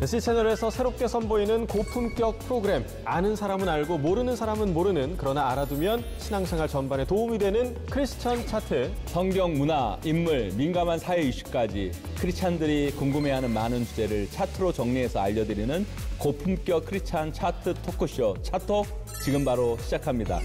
C채널에서 새롭게 선보이는 고품격 프로그램. 아는 사람은 알고 모르는 사람은 모르는, 그러나 알아두면 신앙생활 전반에 도움이 되는 크리스천 차트. 성경, 문화, 인물, 민감한 사회 이슈까지 크리스찬들이 궁금해하는 많은 주제를 차트로 정리해서 알려드리는 고품격 크리스찬 차트 토크쇼 차톡, 지금 바로 시작합니다.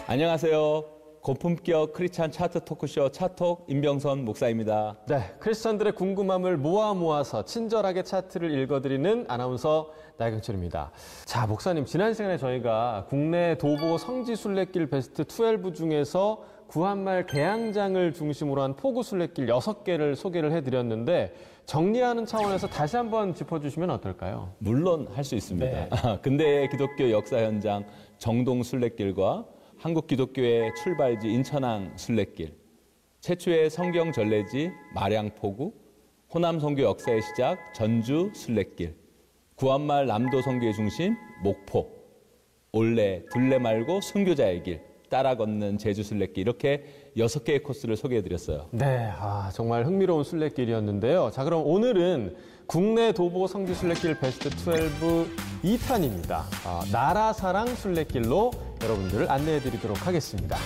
안녕하세요. 고품격 크리스찬 차트 토크쇼 차톡 임병선 목사입니다. 네, 크리스천들의 궁금함을 모아서 친절하게 차트를 읽어드리는 아나운서 나경철입니다. 자, 목사님, 지난 시간에 저희가 국내 도보 성지 순례길 베스트 12 중에서 구한말 개항장을 중심으로 한 포구 순례길 6개를 소개를 해드렸는데, 정리하는 차원에서 다시 한번 짚어주시면 어떨까요? 물론 할 수 있습니다. 네. 근대의 기독교 역사 현장 정동 순례길과 한국 기독교의 출발지 인천항 순례길, 최초의 성경 전례지 마량포구, 호남 선교 역사의 시작 전주 순례길, 구한말 남도 선교의 중심 목포, 올레, 둘레 말고 순교자의 길, 따라 걷는 제주 순례길, 이렇게 6개의 코스를 소개해드렸어요. 네, 정말 흥미로운 순례길이었는데요. 자, 그럼 오늘은 국내 도보 성지 순례길 베스트 12 2탄입니다. 나라사랑 순례길로 여러분들을 안내해드리도록 하겠습니다.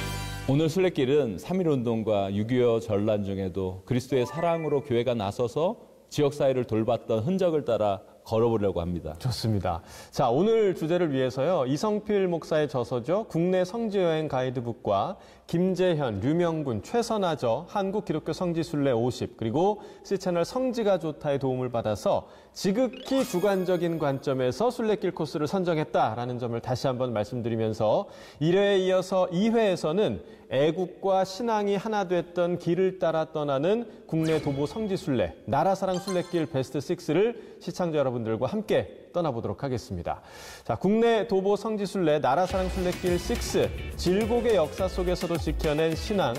오늘 순례길은 3.1운동과 6.25 전란 중에도 그리스도의 사랑으로 교회가 나서서 지역사회를 돌봤던 흔적을 따라 걸어보려고 합니다. 좋습니다. 자, 오늘 주제를 위해서요, 이성필 목사의 저서죠, 국내 성지여행 가이드북과 김재현, 류명군, 최선아저, 한국 기독교 성지 순례 50, 그리고 C채널 성지가 좋다의 도움을 받아서 지극히 주관적인 관점에서 순례길 코스를 선정했다라는 점을 다시 한번 말씀드리면서, 1회에 이어서 2회에서는 애국과 신앙이 하나 됐던 길을 따라 떠나는 국내 도보 성지 순례, 나라사랑 순례길 베스트 6를 시청자 여러분들과 함께 떠나보도록 하겠습니다. 자, 국내 도보 성지 순례 나라사랑 순례길 6, 질곡의 역사 속에서도 지켜낸 신앙,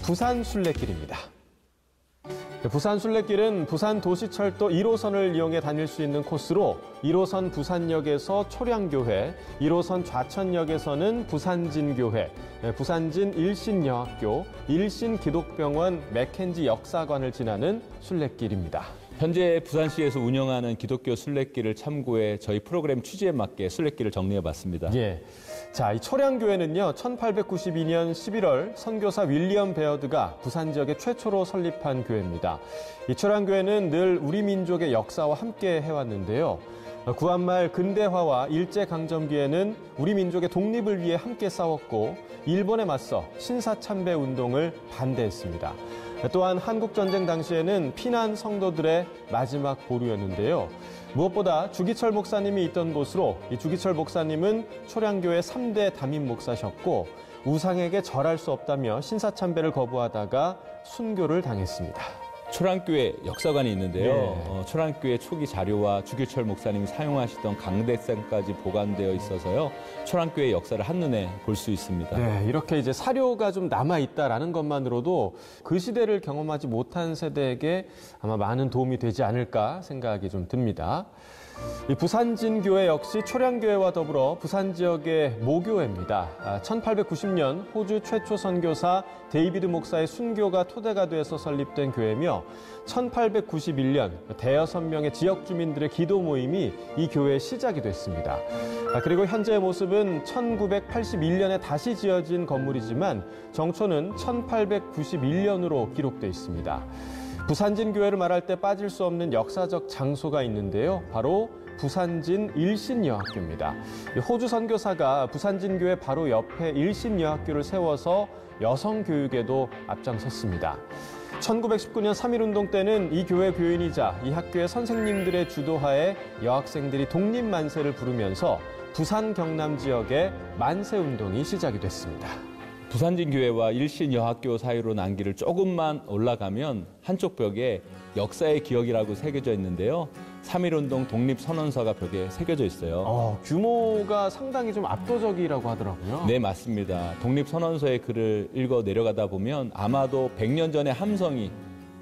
부산 순례길입니다. 부산 순례길은 부산 도시철도 1호선을 이용해 다닐 수 있는 코스로 1호선 부산역에서 초량교회, 1호선 좌천역에서는 부산진교회, 부산진 일신여학교, 일신기독병원 맥켄지 역사관을 지나는 순례길입니다. 현재 부산시에서 운영하는 기독교 순례길을 참고해 저희 프로그램 취지에 맞게 순례길을 정리해봤습니다. 예. 자, 이 초량교회는요, 1892년 11월 선교사 윌리엄 베어드가 부산 지역에 최초로 설립한 교회입니다. 이 초량교회는 늘 우리 민족의 역사와 함께 해왔는데요. 구한말 근대화와 일제강점기에는 우리 민족의 독립을 위해 함께 싸웠고, 일본에 맞서 신사참배 운동을 반대했습니다. 또한 한국전쟁 당시에는 피난 성도들의 마지막 보루였는데요. 무엇보다 주기철 목사님이 있던 곳으로, 이 주기철 목사님은 초량교회 3대 담임 목사셨고, 우상에게 절할 수 없다며 신사참배를 거부하다가 순교를 당했습니다. 초량교회 역사관이 있는데요. 네. 초량교회 초기 자료와 주기철 목사님이 사용하시던 강대상까지 보관되어 있어서요, 초량교회 역사를 한눈에 볼 수 있습니다. 네, 이렇게 이제 사료가 좀 남아있다라는 것만으로도 그 시대를 경험하지 못한 세대에게 아마 많은 도움이 되지 않을까 생각이 좀 듭니다. 이 부산진교회 역시 초량교회와 더불어 부산 지역의 모교회입니다. 1890년 호주 최초 선교사 데이비드 목사의 순교가 토대가 돼서 설립된 교회며, 1891년 대여섯 명의 지역 주민들의 기도 모임이 이 교회의 시작이 됐습니다. 그리고 현재의 모습은 1981년에 다시 지어진 건물이지만 정초는 1891년으로 기록돼 있습니다. 부산진 교회를 말할 때 빠질 수 없는 역사적 장소가 있는데요. 바로 부산진 일신여학교입니다. 호주 선교사가 부산진 교회 바로 옆에 일신여학교를 세워서 여성 교육에도 앞장섰습니다. 1919년 3.1운동 때는 이 교회 교인이자 이 학교의 선생님들의 주도하에 여학생들이 독립만세를 부르면서 부산 경남 지역의 만세운동이 시작이 됐습니다. 부산진교회와 일신여학교 사이로 난 길을 조금만 올라가면 한쪽 벽에 역사의 기억이라고 새겨져 있는데요. 3.1운동 독립선언서가 벽에 새겨져 있어요. 규모가 상당히 좀 압도적이라고 하더라고요. 네, 맞습니다. 독립선언서의 글을 읽어 내려가다 보면 아마도 100년 전의 함성이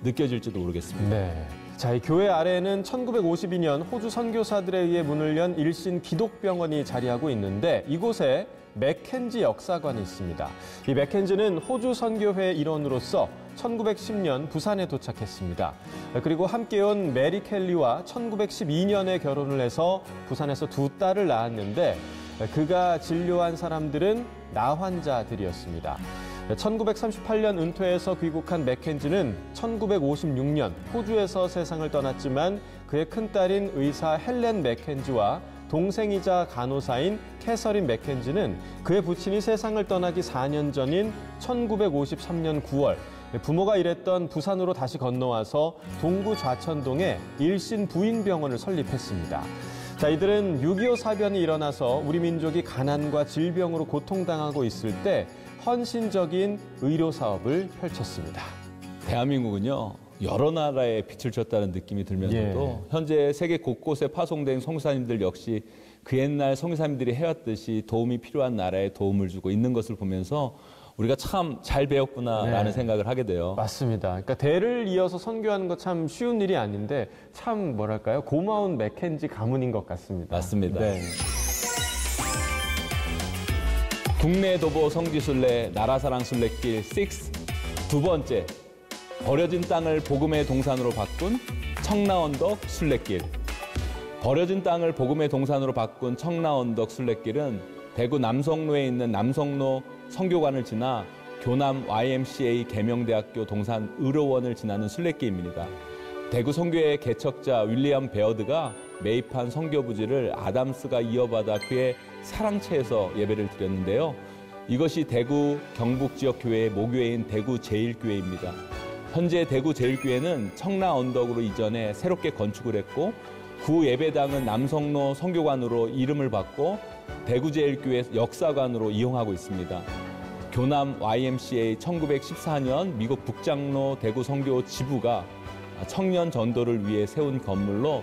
느껴질지도 모르겠습니다. 네. 자, 이 교회 아래에는 1952년 호주 선교사들에 의해 문을 연 일신 기독병원이 자리하고 있는데, 이곳에 맥켄지 역사관이 있습니다. 이 맥켄지는 호주 선교회의 일원으로서 1910년 부산에 도착했습니다. 그리고 함께 온 메리 켈리와 1912년에 결혼을 해서 부산에서 두 딸을 낳았는데 그가 진료한 사람들은 나환자들이었습니다. 1938년 은퇴해서 귀국한 맥켄지는 1956년 호주에서 세상을 떠났지만 그의 큰딸인 의사 헬렌 맥켄지와 동생이자 간호사인 캐서린 맥켄지는 그의 부친이 세상을 떠나기 4년 전인 1953년 9월 부모가 일했던 부산으로 다시 건너와서 동구 좌천동에 일신 부인병원을 설립했습니다. 자, 이들은 6.25 사변이 일어나서 우리 민족이 가난과 질병으로 고통당하고 있을 때 헌신적인 의료 사업을 펼쳤습니다. 대한민국은요, 여러 나라에 빛을 줬다는 느낌이 들면서도 현재 세계 곳곳에 파송된 선교사님들 역시 그 옛날 선교사님들이 해왔듯이 도움이 필요한 나라에 도움을 주고 있는 것을 보면서 우리가 참 잘 배웠구나라는 생각을 하게 돼요. 맞습니다. 그러니까 대를 이어서 선교하는 거 참 쉬운 일이 아닌데 참 뭐랄까요? 고마운 맥켄지 가문인 것 같습니다. 맞습니다. 네. 국내 도보 성지순례 나라사랑 순례길 6 두 번째, 버려진 땅을 복음의 동산으로 바꾼 청라언덕 순례길. 버려진 땅을 복음의 동산으로 바꾼 청라언덕 순례길은 대구 남성로에 있는 남성로 성교관을 지나 교남 YMCA 계명대학교 동산 의료원을 지나는 순례길입니다. 대구 성교의 개척자 윌리엄 베어드가 매입한 성교부지를 아담스가 이어받아 그의 사랑채에서 예배를 드렸는데요. 이것이 대구 경북지역교회의 모교회인 대구 제1교회입니다. 현재 대구 제1교회는 청라언덕으로 이전해 새롭게 건축을 했고 구 예배당은 남성로 성교관으로 이름을 받고 대구 제1교회 역사관으로 이용하고 있습니다. 교남 YMCA 1914년 미국 북장로 대구 성교 지부가 청년 전도를 위해 세운 건물로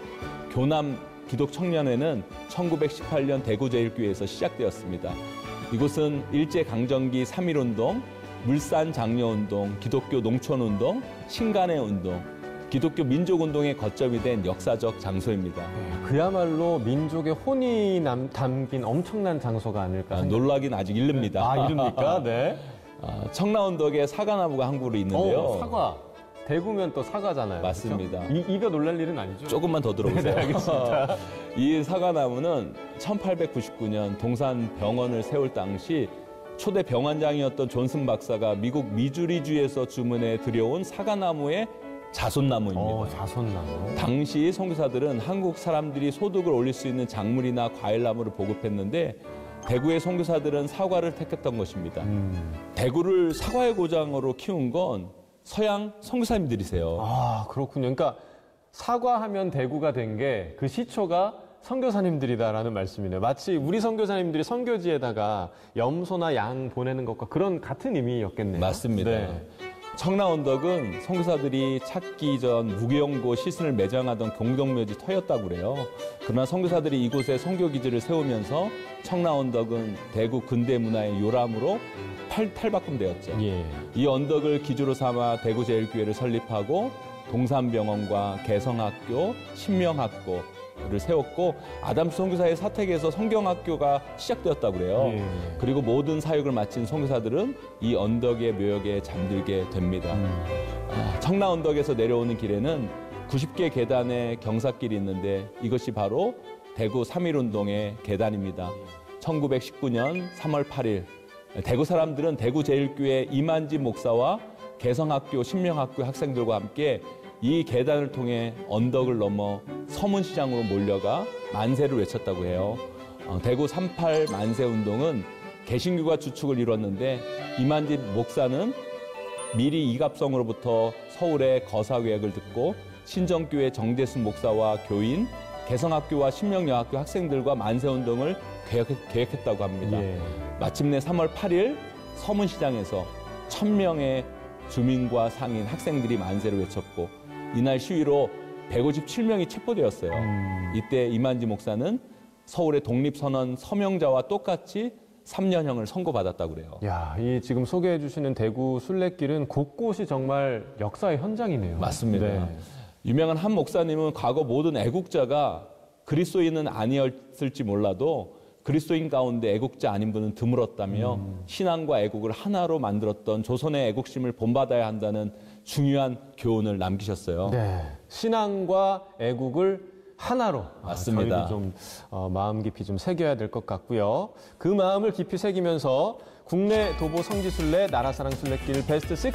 교남 기독청년회는 1918년 대구 제1교회에서 시작되었습니다. 이곳은 일제강점기 3.1운동, 물산장려운동, 기독교 농촌운동, 신간회운동, 기독교 민족운동의 거점이 된 역사적 장소입니다. 그야말로 민족의 혼이 담긴 엄청난 장소가 아닐까. 놀라긴 아직 이릅니다. 이릅니까? 네. 청라언덕에 사과나무가 한 그루 있는데요. 사과. 대구면 또 사과잖아요. 맞습니다. 그렇죠? 이가 놀랄 일은 아니죠? 조금만 더 들어보세요. 네, 알겠습니다. 이 사과나무는 1899년 동산병원을 세울 당시 초대 병원장이었던 존슨 박사가 미국 미주리주에서 주문해 들여온 사과나무의 자손나무입니다. 자손나무. 당시 선교사들은 한국 사람들이 소득을 올릴 수 있는 작물이나 과일나무를 보급했는데 대구의 선교사들은 사과를 택했던 것입니다. 대구를 사과의 고장으로 키운 건 서양 선교사님들이세요. 아, 그렇군요. 그러니까 사과하면 대구가 된 게 그 시초가 선교사님들이다라는 말씀이네요. 마치 우리 선교사님들이 선교지에다가 염소나 양 보내는 것과 그런 같은 의미였겠네요. 맞습니다. 네. 청라언덕은 선교사들이 찾기 전 무교용고 시신을 매장하던 공동묘지 터였다고 그래요. 그러나 선교사들이 이곳에 선교기지를 세우면서 청라언덕은 대구 근대 문화의 요람으로 탈바꿈되었죠. 이 언덕을 기주로 삼아 대구 제1교회를 설립하고 동산병원과 개성학교, 신명학교를 세웠고 아담스 선교사의 사택에서 성경학교가 시작되었다고 그래요. 그리고 모든 사역을 마친 선교사들은 이 언덕의 묘역에 잠들게 됩니다. 청라언덕에서 내려오는 길에는 90개 계단의 경사길이 있는데 이것이 바로 대구 3.1운동의 계단입니다. 1919년 3월 8일 대구 사람들은 대구 제1교회 이만지 목사와 개성학교, 신명학교 학생들과 함께 이 계단을 통해 언덕을 넘어 서문시장으로 몰려가 만세를 외쳤다고 해요. 대구 38 만세운동은 개신교가 주축을 이뤘는데 이만지 목사는 미리 이갑성으로부터 서울의 거사계획을 듣고 신정교회 정재순 목사와 교인, 개성학교와 신명여학교 학생들과 만세운동을 계획했다고 합니다. 마침내 3월 8일 서문시장에서 1000명의 주민과 상인, 학생들이 만세를 외쳤고 이날 시위로 157명이 체포되었어요. 이때 이만지 목사는 서울의 독립선언 서명자와 똑같이 3년형을 선고받았다고 그래요. 야, 이 지금 소개해 주시는 대구 순례길은 곳곳이 정말 역사의 현장이네요. 맞습니다. 네. 유명한 한 목사님은 과거 모든 애국자가 그리스도인은 아니었을지 몰라도 그리스도인 가운데 애국자 아닌 분은 드물었다며 신앙과 애국을 하나로 만들었던 조선의 애국심을 본받아야 한다는 중요한 교훈을 남기셨어요. 네, 신앙과 애국을 하나로 맞습니다. 저희도 좀 마음 깊이 좀 새겨야 될 것 같고요. 그 마음을 깊이 새기면서 국내 도보 성지순례 나라사랑 순례길 베스트 6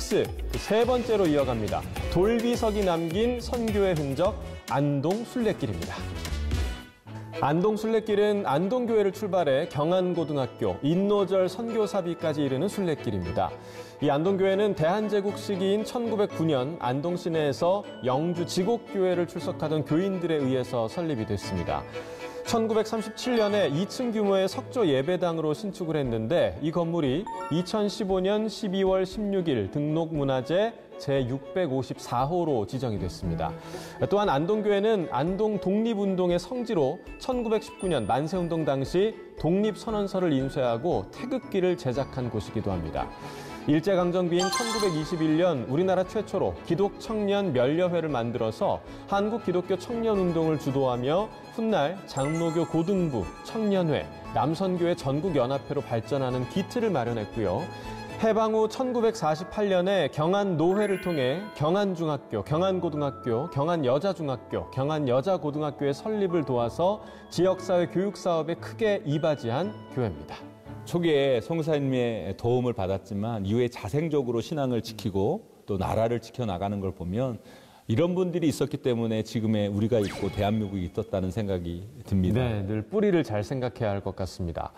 그 세 번째로 이어갑니다. 돌비석이 남긴 선교의 흔적 안동 순례길입니다. 안동 순례길은 안동교회를 출발해 경안고등학교, 인노절 선교사비까지 이르는 순례길입니다. 이 안동교회는 대한제국 시기인 1909년 안동 시내에서 영주 지곡교회를 출석하던 교인들에 의해서 설립이 됐습니다. 1937년에 2층 규모의 석조 예배당으로 신축을 했는데 이 건물이 2015년 12월 16일 등록문화재 제654호로 지정이 됐습니다. 또한 안동교회는 안동 독립운동의 성지로 1919년 만세운동 당시 독립선언서를 인쇄하고 태극기를 제작한 곳이기도 합니다. 일제강점기인 1921년 우리나라 최초로 기독청년 면려회를 만들어서 한국기독교 청년운동을 주도하며 훗날 장로교 고등부, 청년회, 남선교회 전국연합회로 발전하는 기틀을 마련했고요. 해방 후 1948년에 경안노회를 통해 경안중학교, 경안고등학교, 경안여자중학교, 경안여자고등학교의 설립을 도와서 지역사회 교육사업에 크게 이바지한 교회입니다. 초기에 송사님의 도움을 받았지만 이후에 자생적으로 신앙을 지키고 또 나라를 지켜나가는 걸 보면 이런 분들이 있었기 때문에 지금의 우리가 있고 대한민국이 있었다는 생각이 듭니다. 네, 늘 뿌리를 잘 생각해야 할 것 같습니다.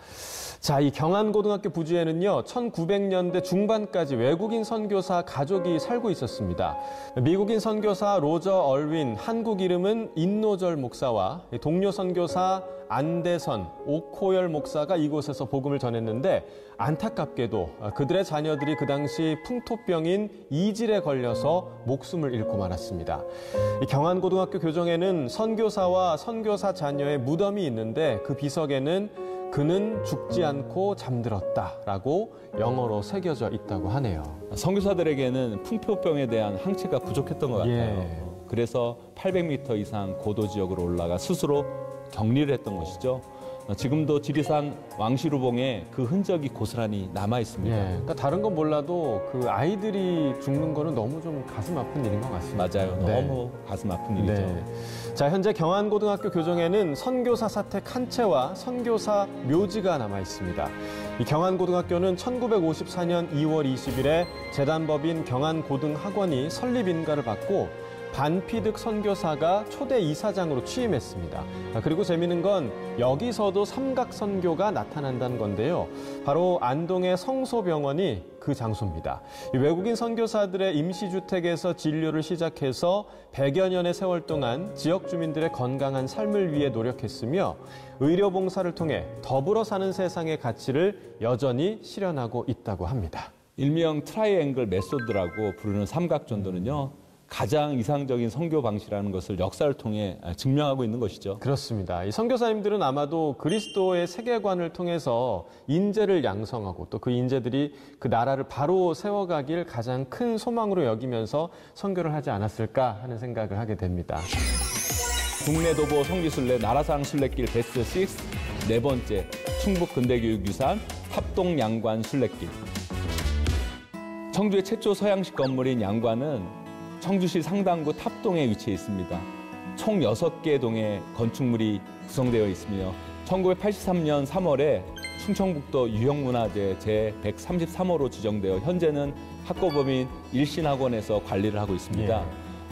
자, 이 경안고등학교 부지에는요, 1900년대 중반까지 외국인 선교사 가족이 살고 있었습니다. 미국인 선교사 로저 얼윈, 한국 이름은 인노절 목사와 동료 선교사 안대선, 오코열 목사가 이곳에서 복음을 전했는데 안타깝게도 그들의 자녀들이 그 당시 풍토병인 이질에 걸려서 목숨을 잃고 말았습니다. 이 경안고등학교 교정에는 선교사와 선교사 자녀의 무덤이 있는데 그 비석에는 그는 죽지 않고 잠들었다라고 영어로 새겨져 있다고 하네요. 선교사들에게는 풍토병에 대한 항체가 부족했던 것 같아요. 예. 그래서 800m 이상 고도 지역으로 올라가 스스로 격리를 했던 것이죠. 지금도 지리산 왕시루봉에 그 흔적이 고스란히 남아 있습니다. 예, 그러니까 다른 건 몰라도 그 아이들이 죽는 거는 너무 좀 가슴 아픈 일인 것 같습니다. 맞아요. 네. 너무 가슴 아픈 일이죠. 네. 자, 현재 경안고등학교 교정에는 선교사 사택 한 채와 선교사 묘지가 남아 있습니다. 이 경안고등학교는 1954년 2월 20일에 재단법인 경안고등학원이 설립 인가를 받고 반피득 선교사가 초대 이사장으로 취임했습니다. 그리고 재미있는 건 여기서도 삼각선교가 나타난다는 건데요. 바로 안동의 성소병원이 그 장소입니다. 외국인 선교사들의 임시주택에서 진료를 시작해서 100여 년의 세월 동안 지역 주민들의 건강한 삶을 위해 노력했으며 의료봉사를 통해 더불어 사는 세상의 가치를 여전히 실현하고 있다고 합니다. 일명 트라이앵글 메소드라고 부르는 삼각전도는요. 가장 이상적인 선교 방식이라는 것을 역사를 통해 증명하고 있는 것이죠. 그렇습니다. 이 선교사님들은 아마도 그리스도의 세계관을 통해서 인재를 양성하고 또 그 인재들이 그 나라를 바로 세워가길 가장 큰 소망으로 여기면서 선교를 하지 않았을까 하는 생각을 하게 됩니다. 국내 도보 성지순례 나라사랑 순례길 베스트 6 네 번째 충북 근대교육유산 합동 양관 순례길. 청주의 최초 서양식 건물인 양관은 청주시 상당구 탑동에 위치해 있습니다. 총 6개의 동의 건축물이 구성되어 있으며 1983년 3월에 충청북도 유형문화재 제133호로 지정되어 현재는 학고범인 일신학원에서 관리를 하고 있습니다. 예.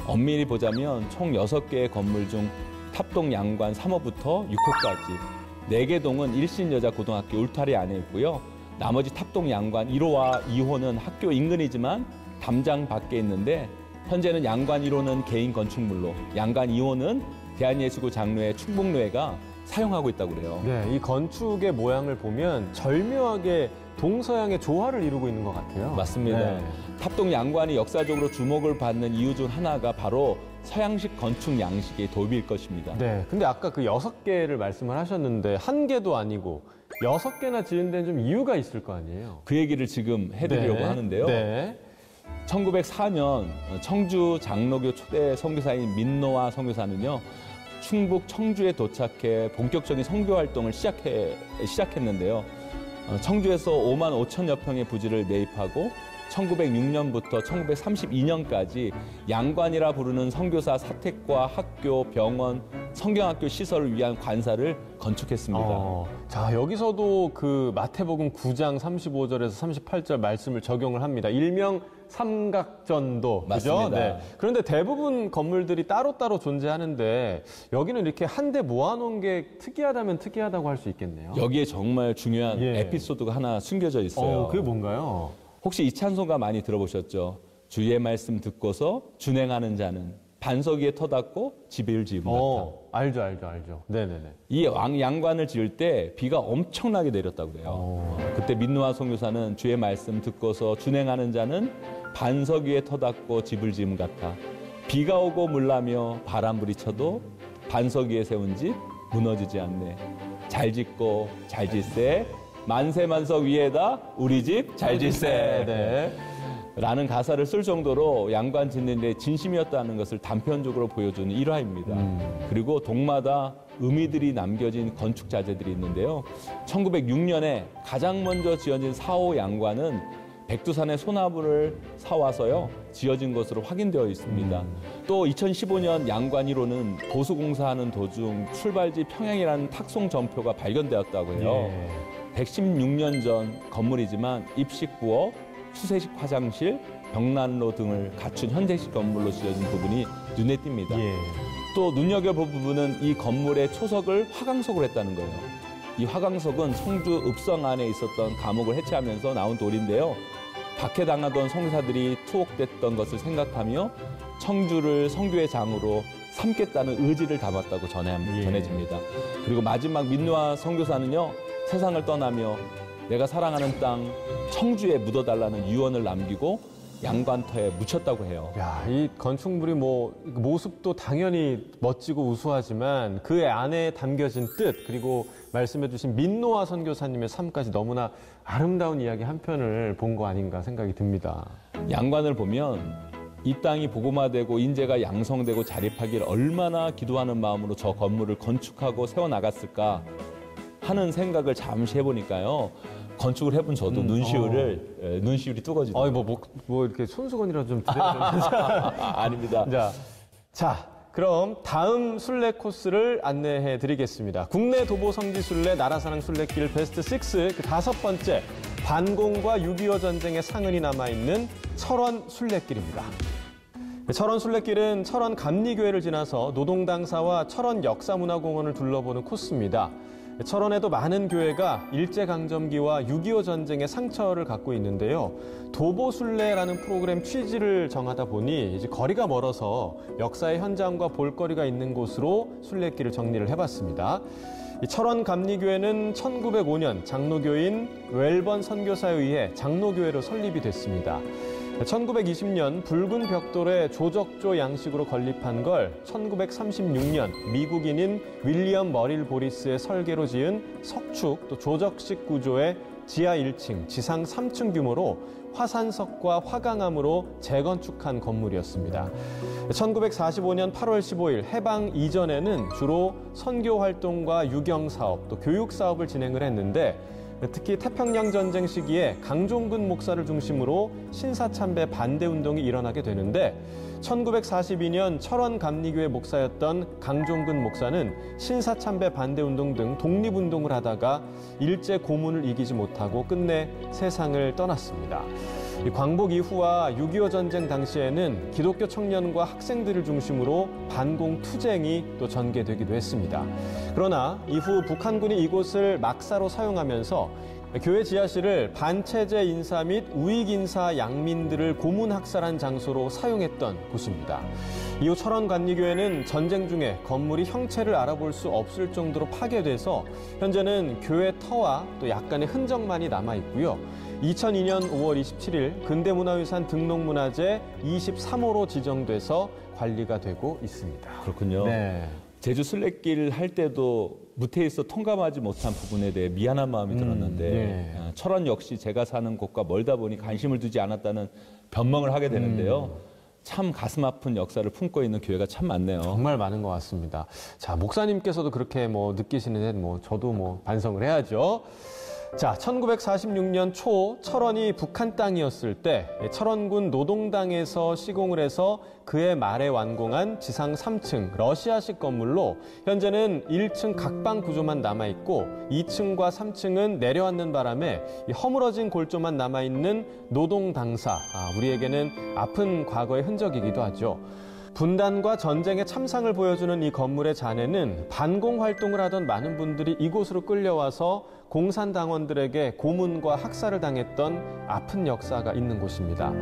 엄밀히 보자면 총 6개의 건물 중 탑동 양관 3호부터 6호까지 4개 동은 일신여자고등학교 울타리 안에 있고요. 나머지 탑동 양관 1호와 2호는 학교 인근이지만 담장 밖에 있는데 현재는 양관 1호는 개인 건축물로, 양관 2호는 대한예수구 장로회 충북로회가 사용하고 있다고 그래요. 네, 이 건축의 모양을 보면 절묘하게 동서양의 조화를 이루고 있는 것 같아요. 맞습니다. 네. 탑동 양관이 역사적으로 주목을 받는 이유 중 하나가 바로 서양식 건축 양식의 도입일 것입니다. 네, 근데 아까 그 6개를 말씀을 하셨는데 1개도 아니고 6개나 지은 데는 좀 이유가 있을 거 아니에요? 그 얘기를 지금 해드리려고 네. 하는데요. 네. 1904년 청주 장로교 초대 선교사인 민노아 선교사는요. 충북 청주에 도착해 본격적인 선교 활동을 시작했는데요. 청주에서 5만 5천여 평의 부지를 매입하고 1906년부터 1932년까지 양관이라 부르는 선교사 사택과 학교, 병원, 성경학교 시설을 위한 관사를 건축했습니다. 자, 여기서도 그 마태복음 9장 35절에서 38절 말씀을 적용을 합니다. 일명 삼각전도. 맞습니다. 그죠? 네. 그런데 대부분 건물들이 따로따로 존재하는데 여기는 이렇게 한데 모아놓은 게 특이하다면 특이하다고 할 수 있겠네요. 여기에 정말 중요한 예. 에피소드가 하나 숨겨져 있어요. 그게 뭔가요? 혹시 이 찬송가 많이 들어보셨죠? 주의 말씀 듣고서 준행하는 자는 반석 위에 터닫고 집을 지은 같다. 알죠. 네네네. 이 양관을 지을 때 비가 엄청나게 내렸다고 그래요. 그때 민노아 선교사는 주의 말씀 듣고서 준행하는 자는 반석 위에 터닫고 집을 지음 같아. 비가 오고 물나며 바람불이 쳐도 반석 위에 세운 집 무너지지 않네. 잘 짓고 잘 질세. 만세만석 위에다 우리 집 잘 질세. 네. 라는 가사를 쓸 정도로 양관 짓는 데 진심이었다는 것을 단편적으로 보여주는 일화입니다. 그리고 동마다 의미들이 남겨진 건축 자재들이 있는데요. 1906년에 가장 먼저 지어진 4호 양관은 백두산의 소나무를 사와서요 지어진 것으로 확인되어 있습니다. 또 2015년 양관 1호는 보수공사하는 도중 출발지 평양이라는 탁송 전표가 발견되었다고 해요. 116년 전 건물이지만 입식 부엌, 수세식 화장실, 벽난로 등을 갖춘 현대식 건물로 지어진 부분이 눈에 띕니다. 또 눈여겨볼 부분은 이 건물의 초석을 화강석으로 했다는 거예요. 이 화강석은 청주 읍성 안에 있었던 감옥을 해체하면서 나온 돌인데요. 박해당하던 성사들이 투옥됐던 것을 생각하며 청주를 선교의 장으로 삼겠다는 의지를 담았다고 전해집니다. 그리고 마지막 민노아 선교사는요. 세상을 떠나며 내가 사랑하는 땅 청주에 묻어달라는 유언을 남기고 양관터에 묻혔다고 해요. 야, 이 건축물이 모습도 당연히 멋지고 우수하지만 그 안에 담겨진 뜻 그리고 말씀해주신 민노아 선교사님의 삶까지 너무나 아름다운 이야기 한 편을 본 거 아닌가 생각이 듭니다. 양관을 보면 이 땅이 복음화되고 인재가 양성되고 자립하길 얼마나 기도하는 마음으로 저 건물을 건축하고 세워나갔을까 하는 생각을 잠시 해보니까요. 건축을 해본 저도 눈시울이 뜨거지더라고요. 뭐 이렇게 손수건이라도 좀 드려야 아닙니다. 자, 그럼 다음 순례 코스를 안내해 드리겠습니다. 국내 도보 성지 순례 나라사랑 순례길 베스트 6 그 5번째 반공과 6.25 전쟁의 상흔이 남아있는 철원 순례길입니다. 철원 순례길은 철원 감리교회를 지나서 노동당사와 철원 역사문화공원을 둘러보는 코스입니다. 철원에도 많은 교회가 일제강점기와 6.25 전쟁의 상처를 갖고 있는데요. 도보순례라는 프로그램 취지를 정하다 보니 이제 거리가 멀어서 역사의 현장과 볼거리가 있는 곳으로 순례길을 정리를 해봤습니다. 이 철원 감리교회는 1905년 장로교인 웰번 선교사에 의해 장로교회로 설립이 됐습니다. 1920년 붉은 벽돌에 조적조 양식으로 건립한 걸 1936년 미국인인 윌리엄 머릴 보리스의 설계로 지은 석축 또 조적식 구조의 지하 1층, 지상 3층 규모로 화산석과 화강암으로 재건축한 건물이었습니다. 1945년 8월 15일 해방 이전에는 주로 선교 활동과 유경 사업 또 교육 사업을 진행을 했는데 특히 태평양 전쟁 시기에 강종근 목사를 중심으로 신사참배 반대 운동이 일어나게 되는데 1942년 철원 감리교회 목사였던 강종근 목사는 신사참배 반대 운동 등 독립운동을 하다가 일제 고문을 이기지 못하고 끝내 세상을 떠났습니다. 광복 이후와 6.25 전쟁 당시에는 기독교 청년과 학생들을 중심으로 반공 투쟁이 또 전개되기도 했습니다. 그러나 이후 북한군이 이곳을 막사로 사용하면서 교회 지하실을 반체제 인사 및 우익 인사 양민들을 고문 학살한 장소로 사용했던 곳입니다. 이후 철원 감리교회는 전쟁 중에 건물이 형체를 알아볼 수 없을 정도로 파괴돼서 현재는 교회 터와 또 약간의 흔적만이 남아 있고요. 2002년 5월 27일 근대문화유산 등록문화재 23호로 지정돼서 관리가 되고 있습니다. 그렇군요. 네. 제주 순례길 할 때도 무태에서 통감하지 못한 부분에 대해 미안한 마음이 들었는데 철원 역시 제가 사는 곳과 멀다 보니 관심을 두지 않았다는 변명을 하게 되는데요. 참 가슴 아픈 역사를 품고 있는 교회가 참 많네요. 정말 많은 것 같습니다. 자, 목사님께서도 그렇게 느끼시는 저도 반성을 해야죠. 자, 1946년 초 철원이 북한 땅이었을 때 철원군 노동당에서 시공을 해서 그해 말에 완공한 지상 3층 러시아식 건물로 현재는 1층 각방 구조만 남아있고 2층과 3층은 내려앉는 바람에 이 허물어진 골조만 남아있는 노동당사, 우리에게는 아픈 과거의 흔적이기도 하죠. 분단과 전쟁의 참상을 보여주는 이 건물의 잔해는 반공 활동을 하던 많은 분들이 이곳으로 끌려와서 공산당원들에게 고문과 학살을 당했던 아픈 역사가 있는 곳입니다.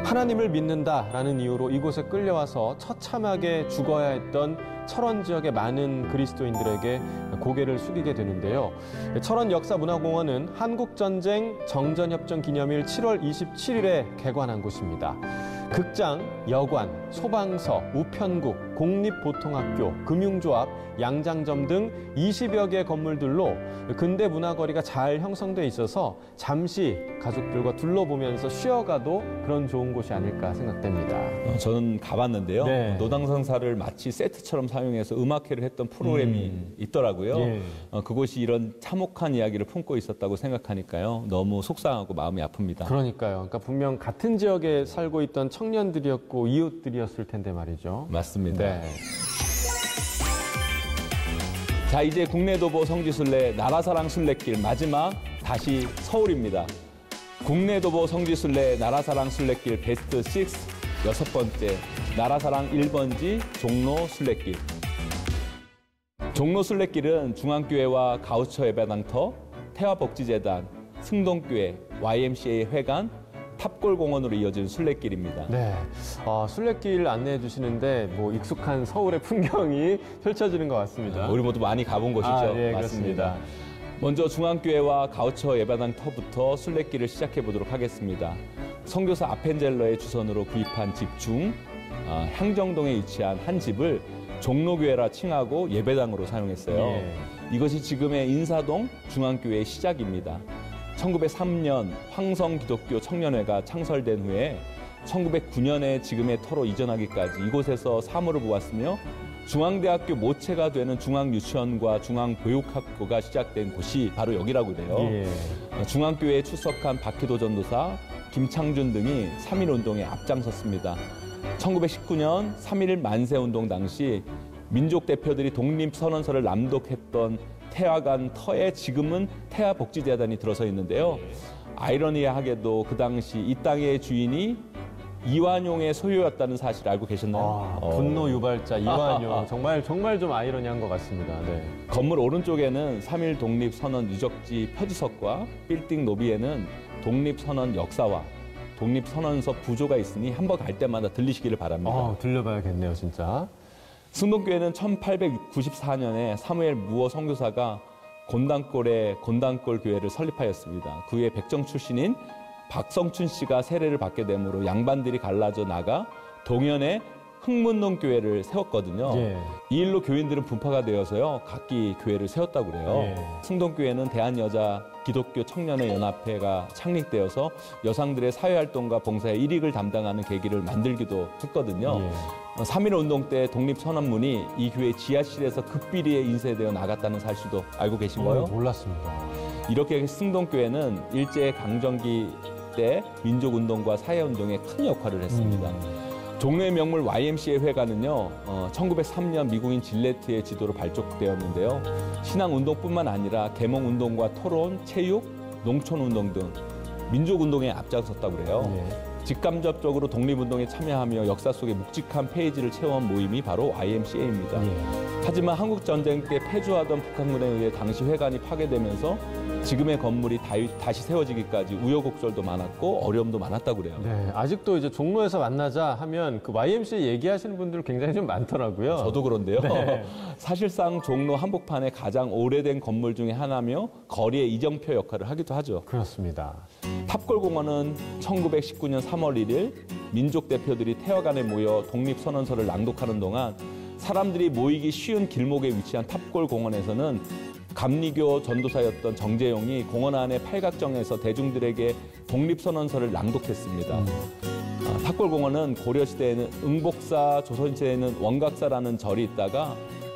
하나님을 믿는다라는 이유로 이곳에 끌려와서 처참하게 죽어야 했던 철원 지역의 많은 그리스도인들에게 고개를 숙이게 되는데요. 철원 역사문화공원은 한국전쟁 정전협정 기념일 7월 27일에 개관한 곳입니다. 극장, 여관, 소방서, 우편국, 공립보통학교, 금융조합, 양장점 등 20여 개의 건물들로 근대 문화거리가 잘 형성돼 있어서 잠시 가족들과 둘러보면서 쉬어가도 그런 좋은 곳이 아닐까 생각됩니다. 저는 가봤는데요. 네. 노당성사를 마치 세트처럼 사용해서 음악회를 했던 프로그램이 있더라고요. 예. 그곳이 이런 참혹한 이야기를 품고 있었다고 생각하니까요. 너무 속상하고 마음이 아픕니다. 그러니까요. 그러니까 분명 같은 지역에 살고 있던 청년들이었고 이웃들이었을 텐데 말이죠. 맞습니다. 네. 자, 이제 국내 도보 성지순례 나라사랑 순례길 마지막 다시 서울입니다. 국내 도보 성지순례 나라사랑 순례길 베스트 6 6번째 나라사랑 1번지 종로 순례길. 종로 순례길은 중앙교회와 가우처 예배당터, 태화복지재단, 승동교회, YMCA 회관, 탑골공원으로 이어진 순례길입니다. 네. 순례길 안내해 주시는데 익숙한 서울의 풍경이 펼쳐지는 것 같습니다. 우리 모두 많이 가본 곳이죠. 예, 맞습니다. 먼저 중앙교회와 가우처 예배당 터부터 순례길을 시작해 보도록 하겠습니다. 선교사 아펜젤러의 주선으로 구입한 집 중 향정동에 위치한 한 집을 종로교회라 칭하고 예배당으로 사용했어요. 예. 이것이 지금의 인사동 중앙교회의 시작입니다. 1903년 황성기독교 청년회가 창설된 후에 1909년에 지금의 터로 이전하기까지 이곳에서 사무를 보았으며 중앙대학교 모체가 되는 중앙유치원과 중앙보육학교가 시작된 곳이 바로 여기라고 그래요. 예. 중앙교회에 출석한 박희도 전도사, 김창준 등이 3.1운동에 앞장섰습니다. 1919년 3.1 만세운동 당시 민족 대표들이 독립선언서를 낭독했던 태화관 터에 지금은 태화복지재단이 들어서 있는데요. 아이러니하게도 그 당시 이 땅의 주인이 이완용의 소유였다는 사실을 알고 계셨나요? 분노 유발자 이완용. 정말 좀 아이러니한 것 같습니다. 네. 건물 오른쪽에는 3.1 독립선언 유적지 표지석과 빌딩 로비에는 독립선언 역사와 독립선언서 부조가 있으니 한번 갈 때마다 들리시기를 바랍니다. 들려봐야겠네요, 진짜. 승동교회는 1894년에 사무엘 무어 선교사가 곤단골에 곤단골 교회를 설립하였습니다. 그 후에 백정 출신인 박성춘 씨가 세례를 받게 되므로 양반들이 갈라져 나가 동현에 흥문동 교회를 세웠거든요. 예. 이 일로 교인들은 분파가 되어서요. 각기 교회를 세웠다고 그래요. 예. 승동교회는 대한여자 기독교 청년의 연합회가 창립되어서 여성들의 사회활동과 봉사에 일익을 담당하는 계기를 만들기도 했거든요. 예. 3.1 운동 때 독립선언문이 이 교회 지하실에서 극비리에 인쇄되어 나갔다는 사실도 알고 계신가요? 몰랐습니다. 이렇게 승동교회는 일제강점기 때 민족운동과 사회운동에 큰 역할을 했습니다. 종로의 명물 YMCA 회관은요, 1903년 미국인 질레트의 지도로 발족되었는데요. 신앙운동뿐만 아니라 계몽운동과 토론, 체육, 농촌운동 등 민족운동에 앞장섰다고 그래요. 예. 직간접적으로 독립운동에 참여하며 역사 속에 묵직한 페이지를 채워온 모임이 바로 YMCA입니다. 예. 하지만 한국전쟁 때 패주하던 북한군에 의해 당시 회관이 파괴되면서 지금의 건물이 다시 세워지기까지 우여곡절도 많았고 어려움도 많았다고 그래요. 네, 아직도 이제 종로에서 만나자 하면 그 YMCA 얘기하시는 분들 굉장히 좀 많더라고요. 저도 그런데요. 네. 사실상 종로 한복판의 가장 오래된 건물 중에 하나며 거리의 이정표 역할을 하기도 하죠. 그렇습니다. 탑골공원은 1919년 3월 1일 민족 대표들이 태화관에 모여 독립선언서를 낭독하는 동안 사람들이 모이기 쉬운 길목에 위치한 탑골공원에서는 감리교 전도사였던 정재용이 공원 안의 팔각정에서 대중들에게 독립선언서를 낭독했습니다. 탑골공원은 고려시대에는 응복사, 조선시대에는 원각사라는 절이 있다가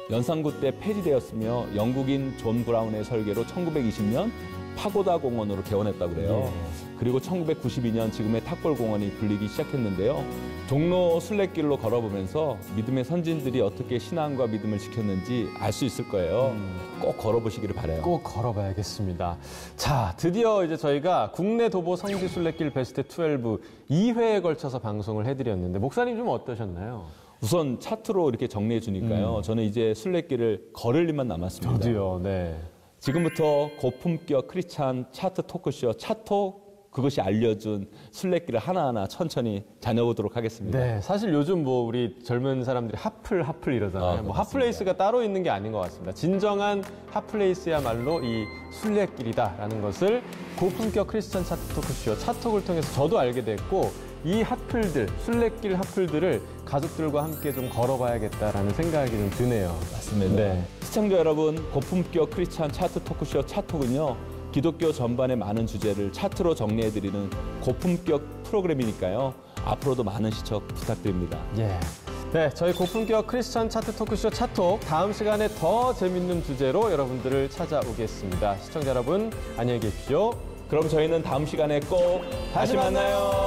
연산구 때 폐지되었으며 영국인 존 브라운의 설계로 1920년 파고다 공원으로 개원했다고 그래요. 그리고 1992년 지금의 탑골공원이 불리기 시작했는데요. 종로 순례길로 걸어보면서 믿음의 선진들이 어떻게 신앙과 믿음을 지켰는지 알 수 있을 거예요. 꼭 걸어보시기를 바라요. 꼭 걸어봐야겠습니다. 자, 드디어 이제 저희가 국내 도보 성지 순례길 베스트 12 2회에 걸쳐서 방송을 해드렸는데 목사님 좀 어떠셨나요? 우선 차트로 이렇게 정리해 주니까요. 저는 이제 순례길을 걸을 일만 남았습니다. 저도요. 네. 지금부터 고품격 크리스찬 차트 토크쇼 차톡 그것이 알려준 순례길을 하나하나 천천히 다녀보도록 하겠습니다. 네, 사실 요즘 뭐 우리 젊은 사람들이 핫플 이러잖아요. 뭐 핫플레이스가 따로 있는 게 아닌 것 같습니다. 진정한 핫플레이스야말로 이 순례길이다라는 것을 고품격 크리스천 차트 토크쇼 차톡을 통해서 저도 알게 됐고 이 핫플들, 순례길 핫플들을 가족들과 함께 좀 걸어봐야겠다라는 생각이 좀 드네요. 맞습니다. 네. 시청자 여러분, 고품격 크리스찬 차트 토크쇼 차톡은요. 기독교 전반의 많은 주제를 차트로 정리해드리는 고품격 프로그램이니까요. 앞으로도 많은 시청 부탁드립니다. 예. 네, 저희 고품격 크리스천 차트 토크쇼 차톡 다음 시간에 더 재밌는 주제로 여러분들을 찾아오겠습니다. 시청자 여러분, 안녕히 계십시오. 그럼 저희는 다음 시간에 꼭 다시 만나요.